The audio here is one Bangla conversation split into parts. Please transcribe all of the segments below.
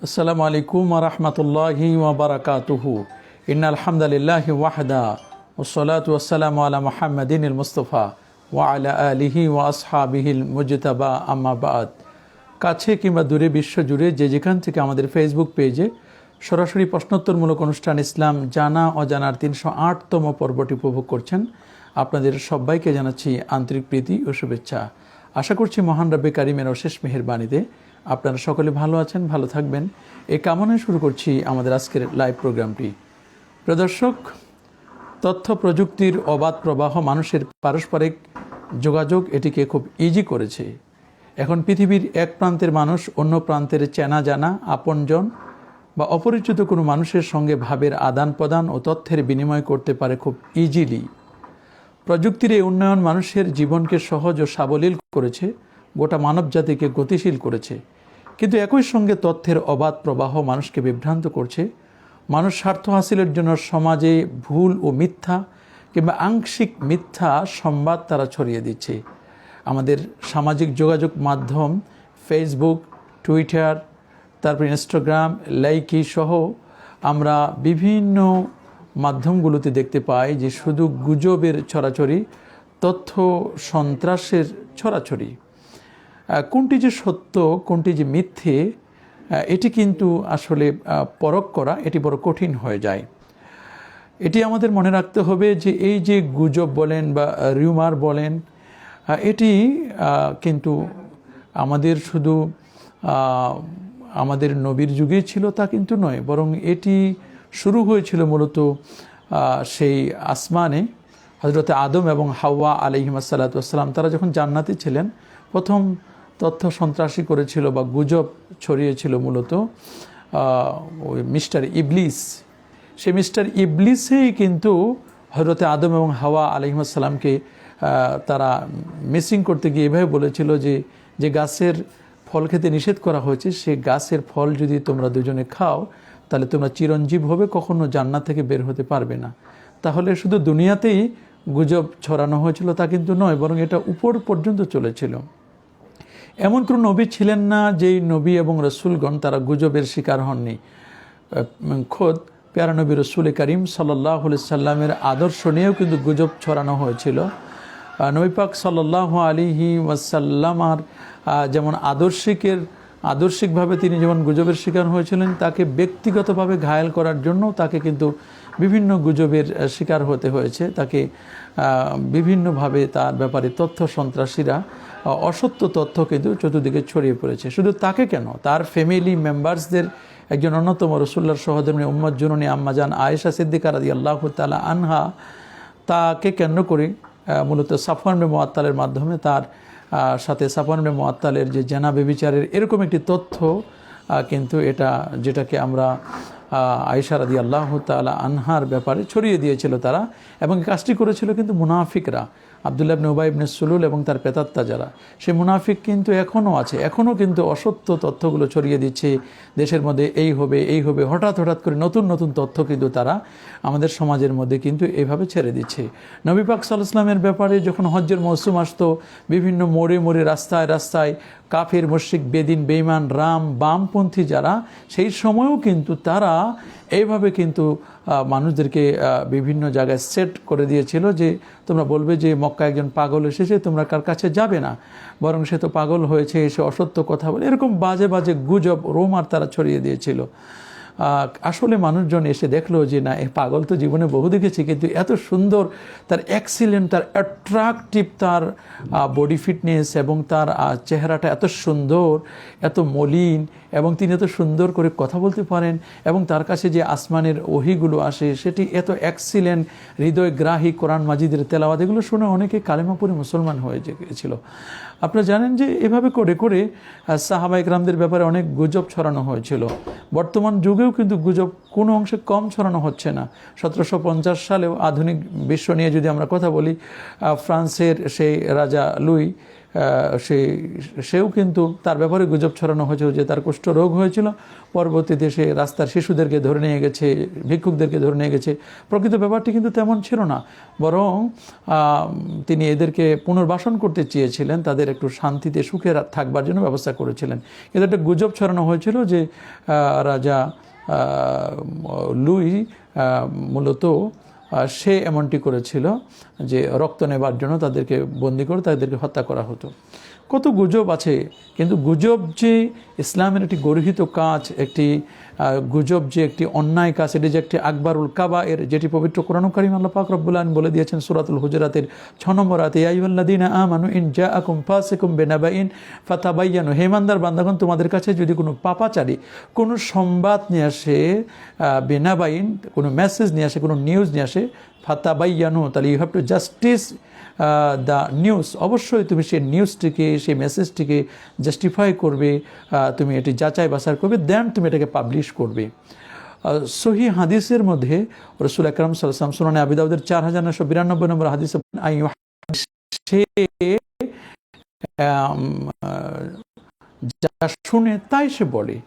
আসসালামু আলাইকুম ওয়া রাহমাতুল্লাহি ওয়া বারাকাতুহু। ইন্নাল হামদালিল্লাহি ওয়াহদা ওয়াসসালাতু ওয়াসসালামু আলা মুহাম্মাদিনিল মুস্তাফা ওয়া আলা আলিহি ওয়া আসহাবিহিল মুজতাবা, আম্মা বাদ। কাছে কিংবা দূরে বিশ্বজুড়ে যে যেখান থেকে আমাদের ফেসবুক পেজে সরাসরি প্রশ্নোত্তরমূলক অনুষ্ঠান ইসলাম জানা অজানার ৩০৮তম পর্বটি উপভোগ করছেন, আপনাদের সবাইকে জানাচ্ছি আন্তরিক প্রীতি ও শুভেচ্ছা। আশা করছি মহান রব্বে কারিমের অশেষ মেহেরবানিতে আপনারা সকলে ভালো আছেন, ভালো থাকবেন এই কামনায় শুরু করছি আমাদের আজকের লাইভ প্রোগ্রামটি। প্রিয় দর্শক, তথ্য প্রযুক্তির অবাধ প্রবাহ মানুষের পারস্পরিক যোগাযোগ এটিকে খুব ইজি করেছে। এখন পৃথিবীর এক প্রান্তের মানুষ অন্য প্রান্তের চেনা জানা আপনজন বা অপরিচিত কোনো মানুষের সঙ্গে ভাবের আদান প্রদান ও তথ্যের বিনিময় করতে পারে খুব ইজিলি। প্রযুক্তির এই উন্নয়ন মানুষের জীবনকে সহজ ও সাবলীল করেছে, গোটা মানব জাতিকে গতিশীল করেছে। কিন্তু একই সঙ্গে তথ্যের অবাধ প্রবাহ মানুষকে বিভ্রান্ত করছে। মানুষ স্বার্থ হাসিলের জন্য সমাজে ভুল ও মিথ্যা কিংবা আংশিক মিথ্যা সংবাদ তারা ছড়িয়ে দিচ্ছে। আমাদের সামাজিক যোগাযোগ মাধ্যম ফেসবুক, টুইটার, তারপর ইনস্টাগ্রাম, লাইকি সহ আমরা বিভিন্ন মাধ্যমগুলোতে দেখতে পাই যে শুধু গুজবের ছড়াছড়ি, তথ্য সন্ত্রাসের ছড়াছড়ি। কোনটি যে সত্য কোনটি যে মিথ্যে এটি কিন্তু আসলে পরখ করা এটি বড় কঠিন হয়ে যায়। এটি আমাদের মনে রাখতে হবে যে এই যে গুজব বলেন বা রিউমার বলেন, এটি কিন্তু আমাদের শুধু আমাদের নবীর যুগেই ছিল তা কিন্তু নয়, বরং এটি শুরু হয়েছিল মূলত সেই আসমানে হযরত আদম এবং হাওয়া আলাইহিস সালাতু ওয়াস সালাম তারা যখন জান্নাতে ছিলেন। প্রথম তথ্য সন্ত্রাসী করেছিল বা গুজব ছড়িয়েছিল মূলত ওই মিস্টার ইবলিস। সেই মিস্টার ইবলিসেই কিন্তু হযরত আদম এবং হাওয়া আলাইহিস সালামকে তারা মিসিং করতে গিয়ে এভাবে বলেছিল যে গাছের ফল খেতে নিষেধ করা হয়েছে, সেই গাছের ফল যদি তোমরা দুজনে খাও তাহলে তোমরা চিরঞ্জীব হবে, কখনো জান্নাত থেকে বের হতে পারবে না। তাহলে শুধু দুনিয়াতেই গুজব ছড়ানো হয়েছিল তা কিন্তু নয়, বরং এটা উপর পর্যন্ত চলেছিল। এমন কোনো নবী ছিলেন না যেই নবী এবং রসুলগণ তারা গুজবের শিকার হননি। খোদ প্যারা নবী রসুল করিম সাল্লাল্লাহু আলাইহি সাল্লামের আদর্শ নিয়েও কিন্তু গুজব ছড়ানো হয়েছিল। নবী পাক সাল্লাল্লাহু আলাইহি ওয়াসাল্লামার যেমন আদর্শিকভাবে তিনি যেমন গুজবের শিকার হয়েছিলেন, তাকে ব্যক্তিগতভাবে ঘায়েল করার জন্য তাকে কিন্তু বিভিন্ন গুজবের শিকার হতে হয়েছে। তাকে বিভিন্নভাবে তার ব্যাপারে তথ্য সন্ত্রাসীরা অসত্য তথ্য কিন্তু চতুর্দিকে ছড়িয়ে পড়েছে। শুধু তাকে কেন, তার ফ্যামিলি মেম্বার্সদের একজন অন্যতম রাসূলুল্লাহর সহধর্মিণী উম্মত জননী আম্মাজান আয়েশা সিদ্দিকা রাদিয়াল্লাহু তাআলা আনহা, তাকে কেন্দ্র করে মূলত সাফওয়ান ইবনে মুআত্তালের মাধ্যমে তার সাথে সাফওয়ান ইবনে মুআত্তালের যে জেনা ব্যভিচারের এরকম একটি তথ্য কিন্তু এটা যেটাকে আমরা আয়েশা রাদিয়াল্লাহু তাআলা আনহার ব্যাপারে ছড়িয়ে দিয়েছিল তারা, এবং কাজটি করেছিল কিন্তু মুনাফিকরা, আব্দুল্লাহ ইবনে উবাই ইবনে সুলুল এবং তার পেতাত্তা যারা। সেই মুনাফিক কিন্তু এখনও আছে, এখনও কিন্তু অসত্য তথ্যগুলো ছড়িয়ে দিচ্ছে। দেশের মধ্যে এই হবে হঠাৎ করে নতুন তথ্য কিন্তু তারা আমাদের সমাজের মধ্যে কিন্তু এইভাবে ছেড়ে দিচ্ছে। নবী পাক সাল্লাল্লাহু আলাইহি ওয়াসাল্লামের ব্যাপারে যখন হজ্জের মৌসুম আসতো, বিভিন্ন মোড়ে রাস্তায় কাফির, মুশরিক, বেদিন, বেঈমান, বামপন্থী যারা, সেই সময়ও কিন্তু তারা এইভাবে কিন্তু মানুষদেরকে বিভিন্ন জায়গায় সেট করে দিয়েছিল যে তোমরা বলবে যে মক্কা একজন পাগল এসেছে, তোমরা কার কাছে যাবে না, বরং সে তো পাগল হয়েছে, এসে অসত্য কথা বলে, এরকম বাজে গুজব রোমার তারা ছড়িয়ে দিয়েছিল। আসলে মানুষজন এসে দেখলো যে না, এই পাগল তো জীবনে বহু দেখেছি, কিন্তু এত সুন্দর তার এক্সিলেন্ট, তার অ্যাট্রাকটিভ, তার বডি ফিটনেস এবং তার চেহারাটা এত সুন্দর, এত মলিন, এবং তিনি এত সুন্দর করে কথা বলতে পারেন, এবং তার কাছে যে আসমানের ওহিগুলো আসে সেটি এত এক্সিলেন্ট, হৃদয়গ্রাহী, কোরআন মাজিদের তেলাওয়াত, এগুলো শুনে অনেকে কালেমা পড়ে মুসলমান হয়ে গিয়েছিল। আপনারা জানেন যে এভাবে করে সাহাবা ইকরামদের ব্যাপারে অনেক গুজব ছড়ানো হয়েছিল। বর্তমান যুগেও কিন্তু গুজব কোনো অংশে কম ছড়ানো হচ্ছে না। 1750 সালেও আধুনিক বিশ্ব নিয়ে যদি আমরা কথা বলি, ফ্রান্সের সেই রাজা লুই সে সেও কিন্তু তার ব্যাপারে গুজব ছড়ানো হয়েছিল যে তার কুষ্ঠ রোগ হয়েছিল, পরবর্তীতে সে রাস্তার শিশুদেরকে ধরে নিয়ে গেছে, ভিক্ষুকদেরকে ধরে নিয়ে গেছে। প্রকৃত ব্যাপারটি কিন্তু তেমন ছিল না, বরং তিনি এদেরকে পুনর্বাসন করতে চেয়েছিলেন, তাদের একটু শান্তিতে সুখে থাকবার জন্য ব্যবস্থা করেছিলেন। কিন্তু একটা গুজব ছড়ানো হয়েছিল যে রাজা লুই মূলত সে এমনটি করেছিল যে রক্ত নেবার জন্য তাদেরকে বন্দি করে তাদেরকে হত্যা করা হতো। কত গুজব আছে, কিন্তু গুজব যে ইসলামের একটি গর্হিত কাজ, একটি গুজব যে একটি অন্যায় কাজ, এটি যে একটি আকবরুল কাবায়ের, যেটি পবিত্র কোরআন কারীম আল্লাহ পাক রব্বুল আলামিন বলে দিয়েছেন সূরাতুল হুজুরাতের 6 নম্বর আয়াতে, ইয়া আইয়ুহাল্লাযীনা আমানু ইন জাআকুম ফাসিকুম বিনাবাইন ফাতাবায়ানু, হে ইমানদার বান্দাগণ, তোমাদের কাছে যদি কোনো পাপাচারী কোনো সংবাদ নিয়ে আসে, বিনাবাইন কোনো মেসেজ নিয়ে আসে, কোনো নিউজ নিয়ে আসে, ফাতাবায়ানু, তাহলে you have to justice the news, অবশ্যই তুমি সেই নিউজটিকে, সেই মেসেজটিকে জাস্টিফাই করবে, তুমি এটি যাচাই বাছাই করবে, দেন তুমি এটাকে পাবলিশ করবে। সহি হাদিসের মধ্যে রাসূল আকরাম সাল্লাল্লাহু আলাইহি ওয়াসাল্লাম সুনানে আবি দাউদের 4992 নম্বর হাদিসে সে যা শুনে তাই সে বলে,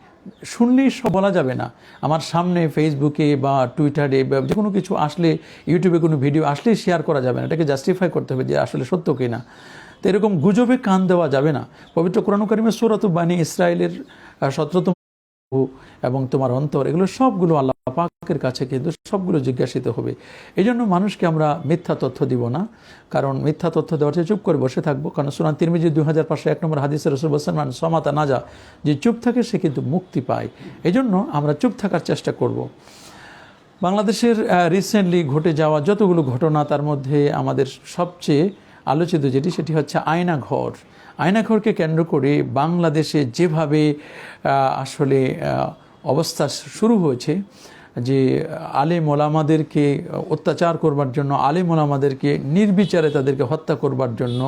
শুনলেই সব বলা যাবে না। আমার সামনে ফেসবুকে বা টুইটারে বা যে কোনো কিছু আসলে, ইউটিউবে কোনো ভিডিও আসলেই শেয়ার করা যাবে না, এটাকে জাস্টিফাই করতে হবে যে আসলে সত্য কিনা। তো এরকম গুজবে কান দেওয়া যাবে না। পবিত্র কোরআন কারীমে সূরাতুল বানী ইসরাইলের 17তম এবং তোমার অন্তর, এগুলো সবগুলো আল্লাহ পাকের কাছে কিন্তু সবগুলো জিজ্ঞাসিত হবে। এই জন্য মানুষকে আমরা মিথ্যা তথ্য দিব না, কারণ মিথ্যা তথ্য দেওয়ার চেয়ে চুপ করে বসে থাকবো। কারণ সুনান তিরমিজি 2501 নম্বর হাদিসে রাসূল বলেছেন, সমাতা নাজা, যে চুপ থাকে সে কিন্তু মুক্তি পায়। এই জন্য আমরা চুপ থাকার চেষ্টা করব। বাংলাদেশের রিসেন্টলি ঘটে যাওয়া যতগুলো ঘটনা, তার মধ্যে আমাদের সবচেয়ে আলোচিত যেটি, সেটি হচ্ছে আয়নাঘর। আয়নাঘরকে কেন্দ্র করে বাংলাদেশে যেভাবে আসলে অবস্থা শুরু হয়েছে, যে আলেম ওলামাদেরকে অত্যাচার করবার জন্য, আলেম ওলামাদেরকে নির্বিচারে তাদেরকে হত্যা করবার জন্য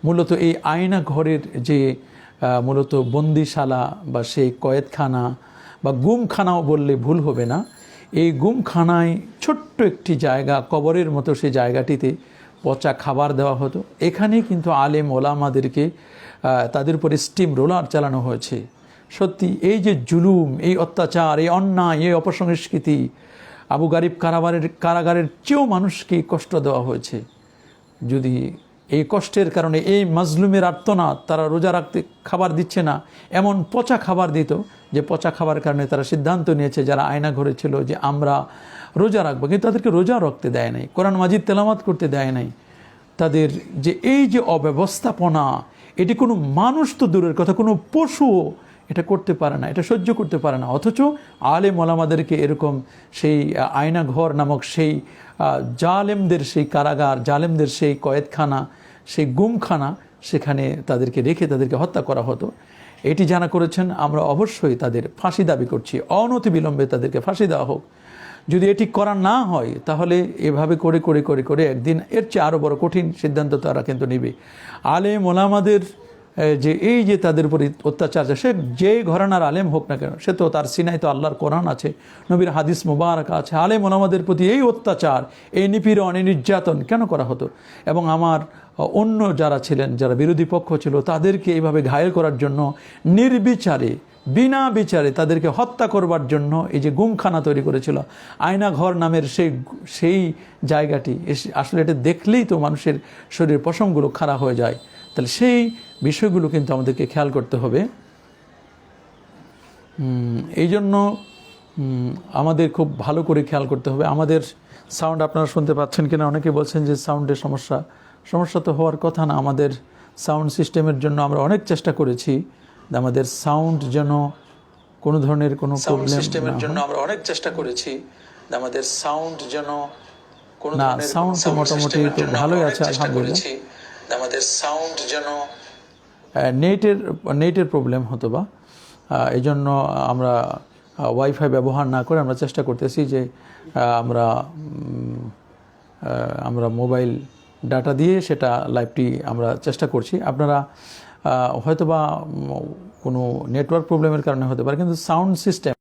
মূলত এই আয়নাঘরের যে মূলত বন্দিশালা বা সেই কয়েদখানা বা গুমখানাও বললে ভুল হবে না, এই গুমখানায় ছোট্ট একটি জায়গা, কবরের মতো সেই জায়গাটিতে পচা খাবার দেওয়া হতো। এখানেই কিন্তু আলেম ওলামাদেরকে তাদের উপরে স্টিম রোলার চালানো হয়েছে। সত্যি এই যে জুলুম, এই অত্যাচার, এই অন্যায়, এই অপসংস্কৃতি, আবু গারিব কারাগারের চেয়েও মানুষকে কষ্ট দেওয়া হয়েছে। যদি এই কষ্টের কারণে এই মাজলুমের আর্তনাদ, তারা রোজা রাখতে খাবার দিচ্ছে না, এমন পচা খাবার দিত যে পচা খাবারের কারণে তারা সিদ্ধান্ত নিয়েছে যারা আয়না ঘরে ছিল যে আমরা রোজা রাখবো, কিন্তু তাদেরকে রোজা রাখতে দেয় নাই, কোরআন মাজিদ তেলাওয়াত করতে দেয় নাই। তাদের যে এই যে অব্যবস্থাপনা, এটি কোনো মানুষ তো দূরের কথা, কোনো পশুও এটা করতে পারে না, এটা সহ্য করতে পারে না। অথচ আলেম ওলামাদেরকে এরকম সেই আয়নাঘর নামক সেই জালেমদের সেই কারাগার, জালেমদের সেই কয়েদখানা, সেই গুমখানা, সেখানে তাদেরকে রেখে তাদেরকে হত্যা করা হতো। এটি যারা করেছেন আমরা অবশ্যই তাদের ফাঁসি দাবি করছি, অনতিবিলম্বে তাদেরকে ফাঁসি দেওয়া হোক। যদি এটি করা না হয় তাহলে এভাবে করে করে করে করে একদিন এর চেয়ে আরও বড় কঠিন সিদ্ধান্ত তারা কিন্তু নেবে। আলেম ওলামাদের যে এই যে তাদের উপর অত্যাচার, সে যেই ঘরানার আলেম হোক না কেন, সে তো তার সিনায় তো আল্লাহর কোরআন আছে, নবীর হাদিস মুবারক আছে। আলেম ওলামাদের প্রতি এই অত্যাচার, এই নিপীড়ন, এই নির্যাতন কেন করা হতো? এবং আমার অন্য যারা ছিলেন, যারা বিরোধী পক্ষ ছিল, তাদেরকে এইভাবে ঘায়েল করার জন্য নির্বিচারে, বিনা বিচারে তাদেরকে হত্যা করবার জন্য এই যে গুমখানা তৈরি করেছিল, আয়নাঘর নামের সেই জায়গাটি, আসলে এটা দেখলেই তো মানুষের শরীরের পশমগুলো খাড়া হয়ে যায়। তাহলে সেই বিষয়গুলো কিন্তু আমাদেরকে খেয়াল করতে হবে। এই জন্য আমাদের খুব ভালো করে খেয়াল করতে হবে। আমাদের সাউন্ড আপনারা শুনতে পাচ্ছেন কিনা, অনেকে বলছেন যে সাউন্ডের সমস্যা তো হওয়ার কথা না। আমাদের সাউন্ড সিস্টেমের জন্য আমরা অনেক চেষ্টা করেছি, আমাদের সাউন্ড যেন কোনো ধরনের কোনো প্রবলেম সিস্টেমের জন্য আমরা অনেক চেষ্টা করেছি, আমাদের সাউন্ড যেন না, সাউন্ড তো মোটামুটি তো ভালোই আছে আলহামদুলিল্লাহ। আমাদের সাউন্ড যেন নেটের প্রবলেম হতো বা এই জন্য আমরা ওয়াইফাই ব্যবহার না করে আমরা চেষ্টা করতেছি যে আমরা মোবাইল ডাটা দিয়ে সেটা লাইভটি আমরা চেষ্টা করছি। আপনারা হয়তোবা কোনো নেটওয়ার্ক প্রবলেমের কারণে হতে পারে, কিন্তু সাউন্ড সিস্টেম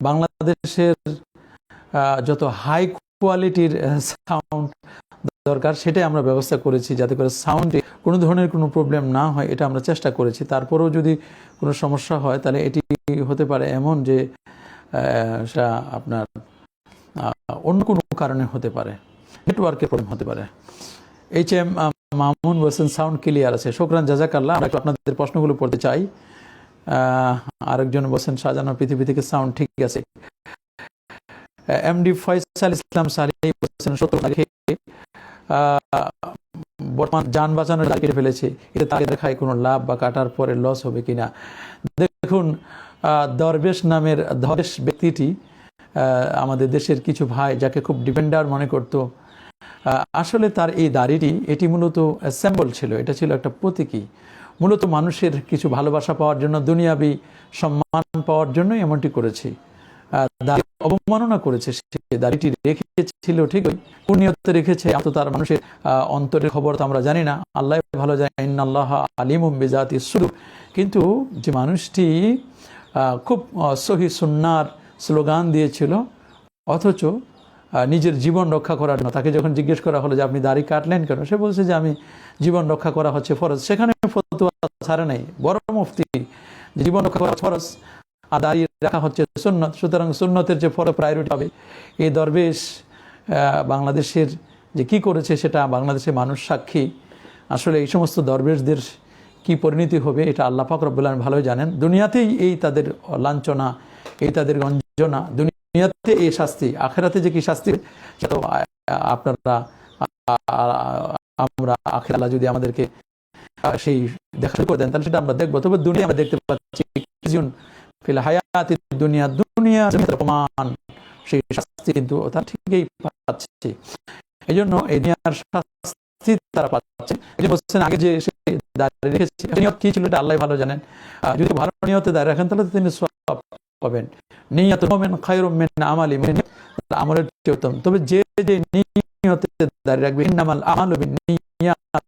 বাংলাদেশের যত হাই কোয়ালিটির সাউন্ড দরকার সেটাই আমরা ব্যবস্থা করেছি, যাতে করে সাউন্ডে কোনো ধরনের কোনো প্রবলেম না হয়, এটা আমরা চেষ্টা করেছি। তারপরেও যদি কোনো সমস্যা হয় তাহলে এটি হতে পারে এমন যে সেটা আপনার অন্য কোনো কারণে হতে পারে, নেটওয়ার্কের প্রবলেম হতে পারে। HM মামুন বলছেন সাউন্ড ক্লিয়ার আছে, শুকরান জাযাকাল্লাহ। আমরা আপনাদের প্রশ্নগুলো পড়তে চাই। আরেকজন বলছেন সাজানো পৃথিবী থেকে সাউন্ড ঠিক আছে। MD ফয়সাল ইসলাম সালেহ বলছেন বর্তমান যান বাঁচানোর কেটে ফেলেছে, এটা তাকে দেখায় কোনো লাভ বা কাটার পরে লস হবে কিনা। দেখুন, দরবেশ নামের দরবেশ ব্যক্তিটি আমাদের দেশের কিছু ভাই যাকে খুব ডিপেন্ডার মনে করত, আসলে তার এই দাড়িটি এটি মূলত স্যাম্বল ছিল, এটা ছিল একটা প্রতীকী, মূলত মানুষের কিছু ভালোবাসা পাওয়ার জন্য, দুনিয়াবি সম্মান পাওয়ার জন্য এমনটি করেছে। দাড়ি অবমাননা করেছে, সে দাড়িটি রেখেছিল ঠিকই, কোন নিয়তে রেখেছে এত তার মানুষের অন্তরের খবর তো আমরা জানি না, আল্লাহ ভালো জানে, ইন্নাল্লাহ আলিমুম বিজাতি সুদূর। কিন্তু যে মানুষটি খুব সহি সুন্নাহর স্লোগান দিয়েছিল, অথচ নিজের জীবন রক্ষা করার জন্য তাকে যখন জিজ্ঞেস করা হলো যে আপনি দাড়ি কাটলেন কেন, সে বলছে যে আমি জীবন রক্ষা করা হচ্ছে ফরজ। সেখানে ফতোয়া ছাড়ে নাই, বড় মুফতি জীবন রক্ষা করা ফরজ আর দাঁড়িয়ে রাখা হচ্ছে সুন্নত, সুতরাং সুন্নতের যে ফরজ প্রায়োরিটি হবে। এই দরবেশ বাংলাদেশের যে কি করেছে সেটা বাংলাদেশের মানুষ সাক্ষী। আসলে এই সমস্ত দরবেশদের কি পরিণতি হবে এটা আল্লাহ পাক রব্বুল আলামিন ভালোই জানেন। দুনিয়াতেই এই তাদের লাঞ্ছনা, এই তাদের গঞ্জনা, দুনিয়াতে এই শাস্তি, আখেরাতে যে কি শাস্তি সেটা আপনারা আমরা আখের আল্লাহ যদি আমাদেরকে সেই দেখা করে দেন তাহলে সেটা আমরা দেখবো। তবে দুনিয়া আমরা দেখতে পাচ্ছি ফিল হায়াতি দুনিয়া, দুনিয়া প্রমাণ সেই শাস্তি কিন্তু তারা ঠিকই পাচ্ছে। এই জন্য এই দুনিয়ার শাস্তি তারা পাচ্ছে। বলছেন আগে যে দাঁড়িয়ে রেখেছে নিয়ত কি ছিল এটা আল্লাহ ভালো জানেন। যদি ভালো নিয়তে দাঁড়িয়ে রাখেন তাহলে তিনি সওয়াব পাবেন। নিয়াত মুমিন খায়রুম মিন আমালি, আমলের চেয়ে উত্তম। তবে যে যে নিয়তে দাঁড়িয়ে রাখবে, ইন্নামাল আমালু বিন্নিয়াত,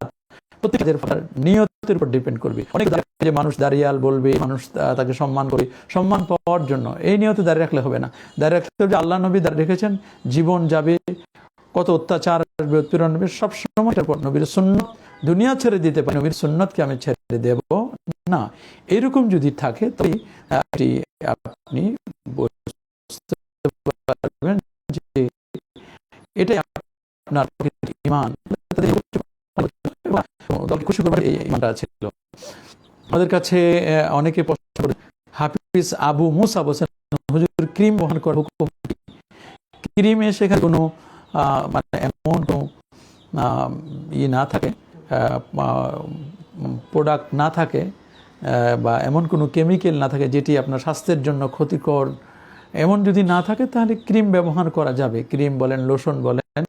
প্রত্যেকের নিয়তের উপর ডিপেন্ড করবে। অনেক যে মানুষ দাঁড়িয়াল বলবে, মানুষ তাকে সম্মান করবে, সম্মান পাওয়ার জন্য এই নিয়তে দাঁড়িয়ে রাখলে হবে না। দাঁড়িয়ে রাখতে হবে যে আল্লাহ নবী দাঁড়িয়ে রেখেছেন, জীবন যাবে, কত অত্যাচার আসবে, উৎপীড়ন হবে, সবসময় এটার পর নবীর সুন্নত দুনিয়া ছেড়ে দিতে পারে, নবীর সুন্নতকে আমি ছেড়ে দেব না, এরকম যদি থাকে তবে আপনি বুঝতে পারবেন যে এটাই আপনার ঈমান, খুশি করবার এই ঈমানটা ছিল। আমাদের কাছে অনেকে প্রশ্ন করে, হাফিজ আবু মুসা বলছেন হুজুর ক্রিম বহন করার হুকুম, ক্রিমে সেখানে কোনো মানে এমন কোনো না থাকে, প্রোডাক্ট না থাকে বা এমন কোনো কেমিক্যাল না থাকে যেটি আপনার স্বাস্থ্যের জন্য ক্ষতিকর, এমন যদি না থাকে তাহলে ক্রিম ব্যবহার করা যাবে। ক্রিম বলেন, লোশন বলেন,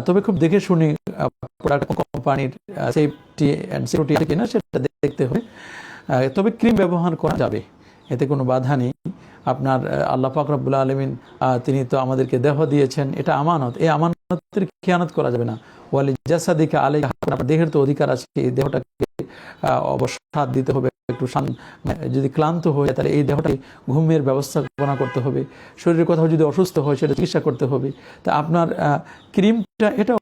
তবে খুব দেখে শুনি প্রোডাক্ট কোম্পানির সেফটি অ্যান্ড সিকিউরিটি আছে কিনা সেটা দেখতে হবে। তবে ক্রিম ব্যবহার করা যাবে, এতে কোনো বাধা নেই। আপনার আল্লাহ পাক রব্বুল আলামিন তিনি তো আমাদেরকে দেহ দিয়েছেন, এটা আমানত, এই আমানতের খেয়ানত করা যাবে না। ওয়ালি জাসাদিকা আলাইকা, আপনার দেহের তো অধিকার আছে, এই দেহটাকে অবসাদ দিতে হবে, একটু যদি ক্লান্ত হয়ে তাহলে এই দেহটাকে ঘুমের ব্যবস্থাপনা করতে হবে, শরীরের কোথাও যদি অসুস্থ হয় সেটা চিকিৎসা করতে হবে। তা আপনার ক্রিমটা এটা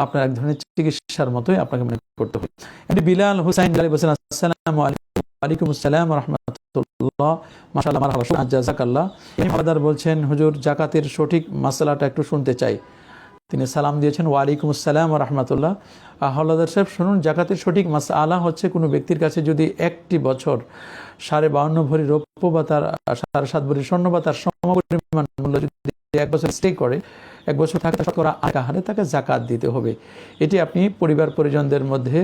আপনার এক ধরনের চিকিৎসার মতোই আপনাকে মনে করতে হবে। এটি বিলাল হুসাইন বলছেন আসসালামু আলাইকুম। ওয়ালাইকুম আসসালাম ওয়া রাহমাতুল্লাহ, মাশাআল্লাহ, মারহাবা, জাযাকাল্লাহ। হাওলাদার বলছেন হুজুর যাকাতের সঠিক মাসআলাটা একটু শুনতে চাই। তিনি সালাম দিয়েছেন, ওয়ালাইকুম আসসালাম ওয়া রাহমাতুল্লাহ। হাওলাদার সাহেব শুনুন, জাকাতের সঠিক মাসআলা হচ্ছে কোনো ব্যক্তির কাছে যদি একটি বছর 52.5 ভরি রৌপ্য বা তার 7.5 ভরি স্বর্ণ বা তার সমপরিমাণ মূল্য যদি এক বছর স্টে করে, এক বছর থাকে শতকরা 8 হারে তাকে জাকাত দিতে হবে। এটি আপনি পরিবার পরিজনদের মধ্যে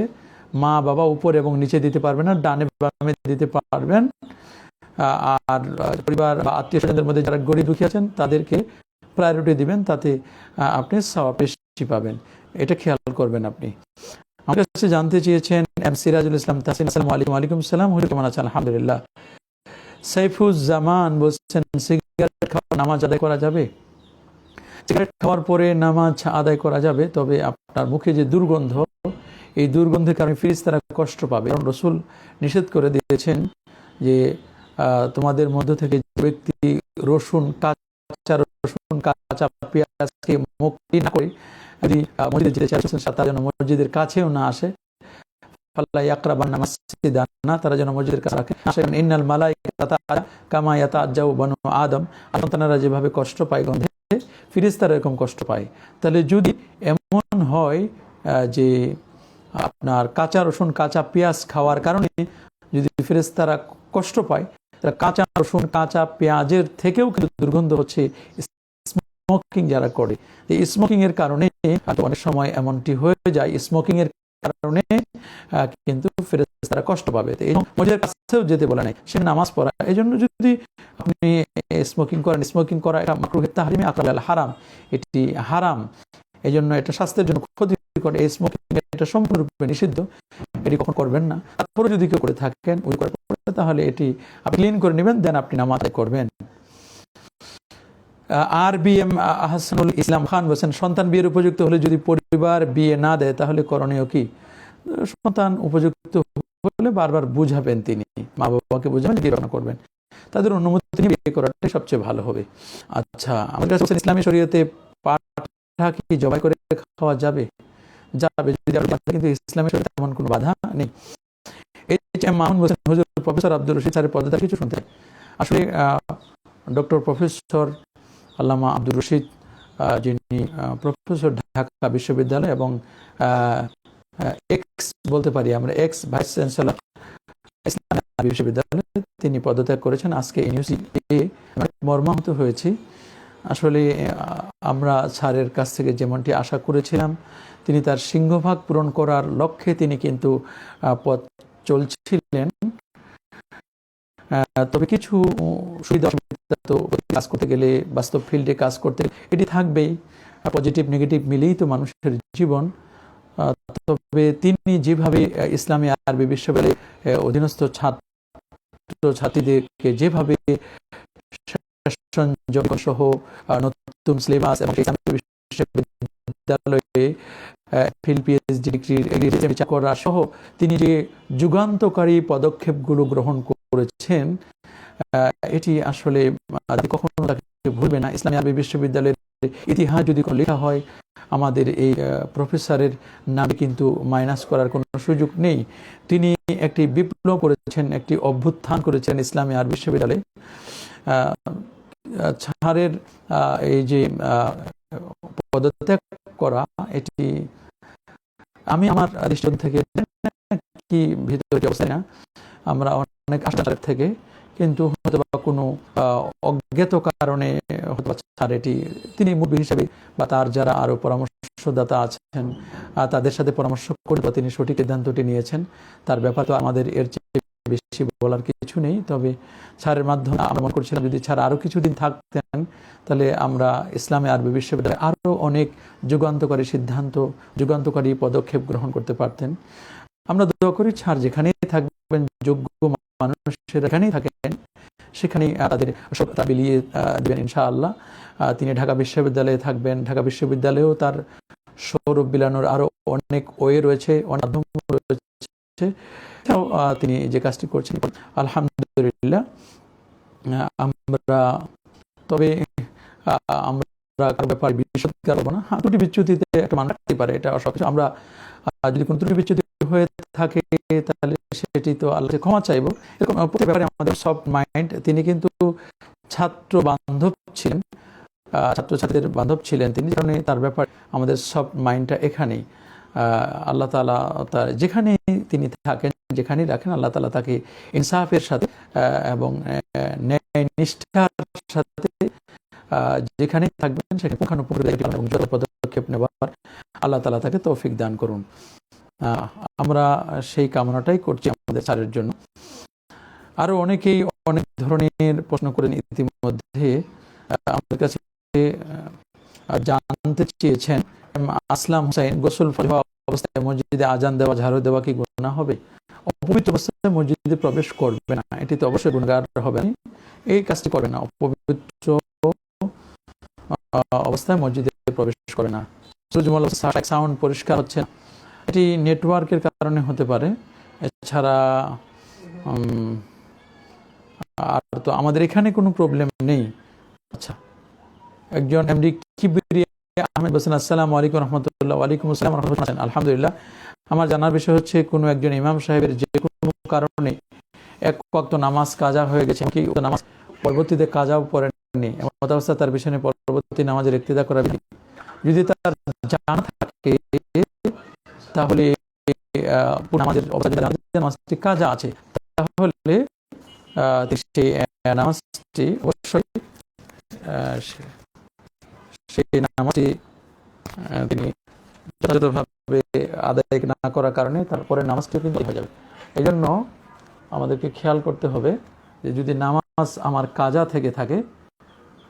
মা বাবা উপরে এবং নিচে দিতে পারবেন না, ডানে বামে দিতে পারবেন। আর পরিবার বা আত্মীয় স্বজনদের মধ্যে যারা গরিব দুঃখী আছেন তাদেরকে প্রায়োরিটি দিবেন, তাতে আপনি সওয়াব বেশি পাবেন, এটা খেয়াল করবেন। আপনি আমার কাছে জানতে চেয়েছেন এম সিরাজুল ইসলাম তাহসিন, আসসালামু আলাইকুম। ওয়ালাইকুম আসসালাম, হুজুর কেমন আছেন? আলহামদুলিল্লাহ। সাইফুজ্জামান বলছেন সিগারেট খাওয়া নামাজ আদায় করা যাবে? সিগারেট খাওয়ার পরে নামাজ আদায় করা যাবে, তবে আপনার মুখে যে দুর্গন্ধ, এই দুর্গন্ধের কারণে ফেরেশতারা কষ্ট পাবে। কারণ রাসূল নিষেধ করে দিয়েছেন যে তোমাদের মধ্য থেকে যে ব্যক্তি কাঁচা রসুন, কাঁচা পেঁয়াজকে মুক্তি না করে যদি মসজিদে যেতে চায় তারা যেন মসজিদের কাছেও না আসে, ফাল্লা ইয়াকরাবান্না মাসজিদানা, তারা যেন মসজিদের কাছে আসে। ইন্নাল মালাইকাতা কামা ইয়াতাআজ্জাউ বানু আদম, সন্তানেরা যেভাবে কষ্ট পায় গন্ধে, ফেরেশতারা এরকম কষ্ট পায়। তাহলে যদি এমন হয় যে আপনার কাঁচা রসুন কাঁচা পেঁয়াজ খাওয়ার কারণে যদি ফেরেশতারা কষ্ট পায়, তাহলে কাঁচা রসুন কাঁচা পেঁয়াজের থেকেও কিন্তু দুর্গন্ধ হচ্ছে স্মোকিং যারা করে। এই স্মোকিং এর কারণে অনেক সময় এমনটি হয়ে যায়, স্মোকিং এর কারণে কিন্তু ফেরেশতারা কষ্ট পাবে। এই মসজিদের কাছেও যেতে বলে নাই, সে নামাজ পড়া। এই জন্য যদি আপনি স্মোকিং করেন, স্মোকিং করা এটা মাকরুহে তাহরিমে আকরাল হারাম, এটি হারাম, এই জন্য এটা স্বাস্থ্যের জন্য ক্ষতি করে। এই স্মোকিং এটা সম্পূর্ণরূপে নিষিদ্ধ, এটি কখন করবেন না। তারপরে যদি কেউ করে থাকেন তাহলে এটি আপনি ক্লিন করে নেবেন, দেন আপনি নামাজ করবেন। RBM আহসানুল ইসলাম খান বলছেন, সন্তান বিয়ের উপযুক্ত হলে যদি পরিবার বিয়ে না দেয় তাহলে করণীয় কি? সন্তান উপযুক্ত হলে বারবার বুঝাবেন, তিনি মা বাবাকে বুঝাবেন, বিয়ে করবেন, তাদের অনুমতি নিয়ে বিয়ে করাটাই সবচেয়ে ভালো হবে। আচ্ছা, আমাদের কাছে ইসলামী শরীয়তে পাঠা কি জবাই করে খাওয়া যাবে? যাবে, কিন্তু ইসলামী শরীয়তে এমন কোনো বাধা নেই। মামুন বলছেন, হুজুর প্রফেসর আব্দুর রশিদ স্যারের পদত্যাগ কিছু শুনতে। আসলে ডক্টর প্রফেসর আল্লামা আব্দুর রশিদ, যিনি প্রফেসর ঢাকা বিশ্ববিদ্যালয় এবং এক্স বলতে পারি আমরা, এক্স ভাইস চ্যান্সেলর ইসলামী বিশ্ববিদ্যালয়, তিনি পদত্যাগ করেছেন আজকে এই নিউজ মর্মাহত হয়েছি। আসলে আমরা স্যারের কাছ থেকে যেমনটি আশা করেছিলাম, তিনি তার সিংহভাগ পূরণ করার লক্ষ্যে তিনি কিন্তু পথ চলছিলেন। তবে কিছু সুবিধা তো কাজ করতে গেলে, বাস্তব ফিল্ডে কাজ করতে এটি থাকবেই, পজিটিভ নেগেটিভ মিলেই তো মানুষের জীবন। তবে তিনি যেভাবে ইসলামী আরবি বিশ্ববিদ্যালয়ের অধীনস্থ ছাত্রছাত্রীদেরকে যেভাবে সহ নতুন সিলেবাস এবং বিশ্ববিদ্যালয়ে ফিল পিএইচডি ডিগ্রি করা সহ তিনি যে যুগান্তকারী পদক্ষেপগুলো গ্রহণ করেছেন, এটি আসলে কখনো তাকে ভুলবে না। ইসলামী আরবি বিশ্ববিদ্যালয়ের ইতিহাস যদি লেখা হয়, আমাদের এই প্রফেসরের নামে কিন্তু মাইনাস করার কোনো সুযোগ নেই। তিনি একটি বিপ্লব করেছেন, একটি অভ্যুত্থান করেছেন ইসলামী আরবি বিশ্ববিদ্যালয়ে। ছাড়ের এই যে পদত্যাগ করা, এটি আমি আমার দৃষ্টিকোণ থেকে কি ভিতরে অবস্থায় না, আমরা অনেক আশা থেকে, কিন্তু হয়তো বা কোনো অজ্ঞাত কারণে হয়তো স্যার এটি তিনি মুরব্বী হিসেবে বা তার যারা আরো পরামর্শদাতা আছেন তাদের সাথে পরামর্শ করে তিনি সঠিক সিদ্ধান্তটি নিয়েছেন। তার ব্যাপার তো আমাদের এর চেয়ে বেশি বলার কিছু নেই। তবে স্যারের মাধ্যমে আমরা মনে করছিলাম যদি স্যার আরো কিছুদিন থাকতেন, তাহলে আমরা ইসলামী আরবি বিশ্ববিদ্যালয়ে আরো অনেক যুগান্তকারী সিদ্ধান্ত, যুগান্তকারী পদক্ষেপ গ্রহণ করতে পারতেন। আমরা দোয়া করি স্যার যেখানেই থাকবেন, যোগ্য মানুষের এখানেই থাকেন, সেখানেই তাদের সততা বিলিয়ে দেবেন ইনশাআল্লাহ। তিনি ঢাকা বিশ্ববিদ্যালয়ে থাকবেন, ঢাকা বিশ্ববিদ্যালয়েও তার সৌরভ বিলানোর আরো অনেক ওয়ে রয়েছে, অনেক মাধ্যম রয়েছে। তিনি যে কাজটি করছেন আলহামদুলিল্লাহ। আমরা তবে আমরা কারো ব্যাপারে বিশুদ্ধ করবো না। হ্যাঁ, ত্রুটি বিচ্যুতিতে একটা মান রাখতে পারে, এটা সবকিছু। আমরা যদি কোনো ত্রুটি বিচ্যুতি হয়ে থাকে তাহলে সেটি তো আল্লাহকে ক্ষমা চাইবো। এরকম ব্যাপারে আমাদের সফট মাইন্ড, তিনি কিন্তু ছাত্র বান্ধব ছিলেন, ছাত্রছাত্রীদের বান্ধব ছিলেন তিনি, কারণে তার ব্যাপারে আমাদের সফট মাইন্ডটা এখানেই। আল্লাহ তাআলা তার যেখানে তিনি থাকেন, যেখানেই রাখেন, আল্লাহ তাআলা তাকে ইনসাফের সাথে এবং ন্যায় নিষ্ঠার সাথে যেখানেই থাকবেন সেখানে পুঙ্খানুপুঙ্খ পদক্ষেপ নেবার আল্লাহ তাআলা তাকে তৌফিক দান করুন। আমরা সেই কামনাটাই করছি আমাদের স্যারের জন্য। আরো অনেকেই অনেক ধরনের প্রশ্ন করেন ইতিমধ্যে, আমাদের কাছে জানতে চেয়েছেন, আসলাম হোসেন, গোসল অবস্থায় মসজিদে আজান দেওয়া, ঝাড়ু দেওয়া কি গুনাহ হবে? অপবিত্র অবস্থায় মসজিদে প্রবেশ করবে না, এটি তো অবশ্যই গুনাহগার হবে না, এই কাজটি করবে না। অপবিত্র অবস্থায় মসজিদে প্রবেশ করে না। সাউন্ড পরিষ্কার হচ্ছে না, এটি নেটওয়ার্কের কারণে হতে পারে, এছাড়া আর তো আমাদের এখানে কোনো প্রবলেম নেই। আচ্ছা, একজন এমডি কিবরিয়া আহমেদ বলছেন, আসসালামু আলাইকুম রহমতুল্লাহ। ওয়ালাইকুম আসসালাম রহমতুল্লাহ। আলহামদুলিল্লাহ। আমার জানার বিষয় হচ্ছে, কোনো একজন ইমাম সাহেবের যে কোনো কারণে এক ওয়াক্ত নামাজ কাজা হয়ে গেছে, কি নামাজ পরবর্তীতে কাজাও পড়েননি, এমন অবস্থা তার পিছনে পরবর্তী নামাজের ইক্তেদা করা বিধি? যদি তার জানা থাকে তাহলে নামাজের নামাজটি কাজা আছে, তাহলে সেই নামাজটি অবশ্যই সেই নামাজটি তিনি যথাযথভাবে আদায় না করার কারণে তারপরে নামাজটিও কিন্তু হয়ে যাবে। এই জন্য আমাদেরকে খেয়াল করতে হবে যে যদি নামাজ আমার কাজা থেকে থাকে,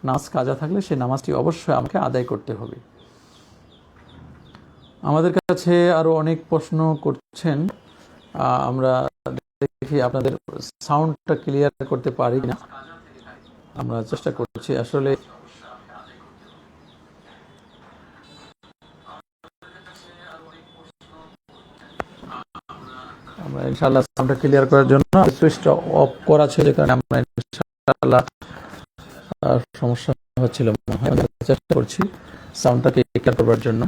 নামাজ কাজা থাকলে সেই নামাজটি অবশ্যই আমাকে আদায় করতে হবে। আমাদের কাছে আরো অনেক প্রশ্ন করছেন, আমরা দেখি আপনাদের সাউন্ডটা ক্লিয়ার করতে পারি কিনা, আমরা চেষ্টা করছি। আসলে আমরা ইনশাআল্লাহ সাউন্ডটা ক্লিয়ার করার জন্য সুইচটা অফ করা ছিল, যে কারণে আমরা ইনশাআল্লাহ সমস্যা হচ্ছিল, চেষ্টা করছি সাউন্ডটাকে ক্লিয়ার করবার জন্য।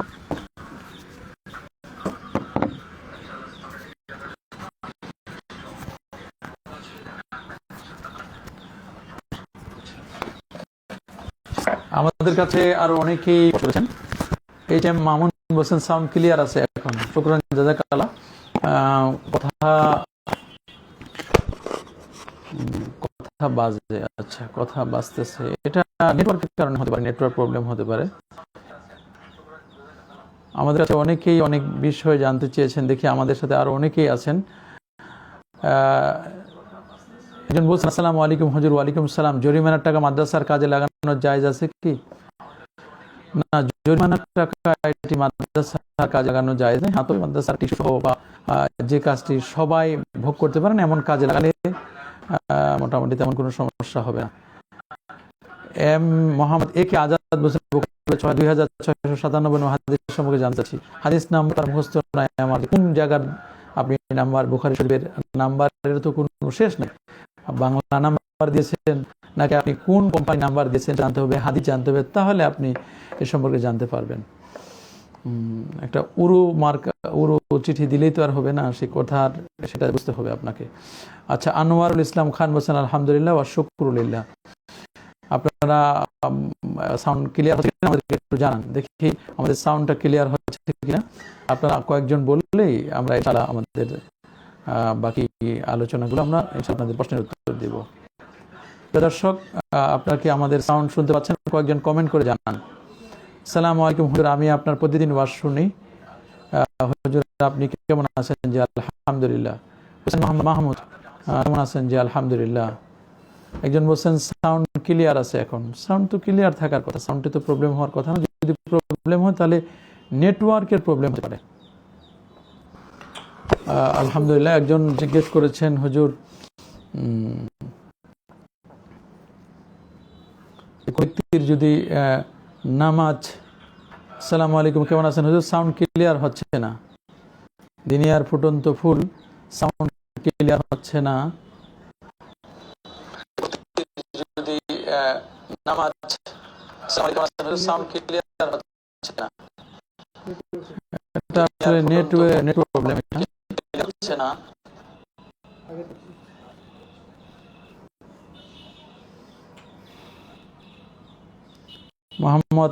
আমাদের কাছে আরো অনেকেই বলেছেন, এই যে মামুন বলছেন সাউন্ড ক্লিয়ার আছে এখন, শুকরান জাযাকাল্লাহ। কথা বাজে, আচ্ছা কথা বাজতেছে, এটা নেটওয়ার্কের কারণে হতে পারে, নেটওয়ার্ক প্রবলেম হতে পারে। আমাদের কাছে অনেকেই অনেক বিষয় জানতে চেয়েছেন, দেখি আমাদের সাথে আরো অনেকেই আছেন। একজন বলছেন, আসসালামু আলাইকুম হুজুর। ওয়ালাইকুম আসসালাম। জরিমানার টাকা মাদ্রাসার কাজে লাগানো জায়েজ আছে কি? না, জরিমানার টাকা এটি মাদ্রাসার কাজে লাগানো জায়েজ নেই। তবে মাদ্রাসার বা যে কাজটি সবাই ভোগ করতে পারেন এমন কাজে লাগালে মোটামুটি তেমন কোনো সমস্যা হবে না। এম মোহাম্মদ এ কে আজাদ বলছেন, 2697 হাদিস সম্পর্কে জানতে চাচ্ছি। হাদিস নাম্বার মুখস্থ নাই আমার, কোন জায়গার আপনি নাম্বার? বুখারী শরীফের নাম্বারের তো কোনো শেষ নেই। বাংলা নাম্বার দিয়েছেন নাকি আপনি কোন কোম্পানি নাম্বার দিয়েছেন জানতে হবে, হাদিস জানতে হবে, তাহলে আপনি এ সম্পর্কে জানতে পারবেন। একটা উরু চিঠি দিলেই তো আর হবে না, সেই কথার সেটা বুঝতে হবে আপনাকে। আচ্ছা, আনোয়ারুল ইসলাম খান বলছেন, আলহামদুলিল্লাহ ওয়া শুকরুলিল্লাহ। আপনারা সাউন্ড ক্লিয়ার হচ্ছে কিনা আমাদেরকে একটু জানান, দেখি আমাদের সাউন্ডটা ক্লিয়ার হচ্ছে কিনা। আপনারা কয়েকজন বললেই আমরা ইনশাআল্লাহ আমাদের বাকি আলোচনাগুলো আমরা আপনাদের প্রশ্নের উত্তর দেব। দর্শক, আপনারা কি আমাদের সাউন্ড শুনতে পাচ্ছেন? কয়েকজন কমেন্ট করে জানান। আসসালামু আলাইকুম হুজুর, আমি আপনার প্রতিদিন ওয়াজ শুনি। হুজুর আপনি কেমন আছেন? জি আলহামদুলিল্লাহ। হোসেন মোহাম্মদ মাহমুদ, কেমন আছেন? জি আলহামদুলিল্লাহ। একজন বলছেন সাউন্ড ক্লিয়ার আছে এখন। সাউন্ড তো ক্লিয়ার থাকার কথা, সাউন্ডে তো প্রবলেম হওয়ার কথা না। যদি প্রবলেম হয় তাহলে নেটওয়ার্কের প্রবলেম হতে পারে। আলহামদুলিল্লাহ। একজন জিজ্ঞেস করেছেন, হুজুর ব্যক্তির যদি নামাজ, আসসালামু আলাইকুম, কেমন আছেন হুজুর? সাউন্ড ক্লিয়ার হচ্ছে না, দিনিয়ার ফুটন্ত ফুল, সাউন্ড ক্লিয়ার হচ্ছে না। যদি নামাজ, সাউন্ড ক্লিয়ার হচ্ছে না, এটা আসলে নেটওয়ার্ক প্রবলেম, এটা হচ্ছে না। মোহাম্মদ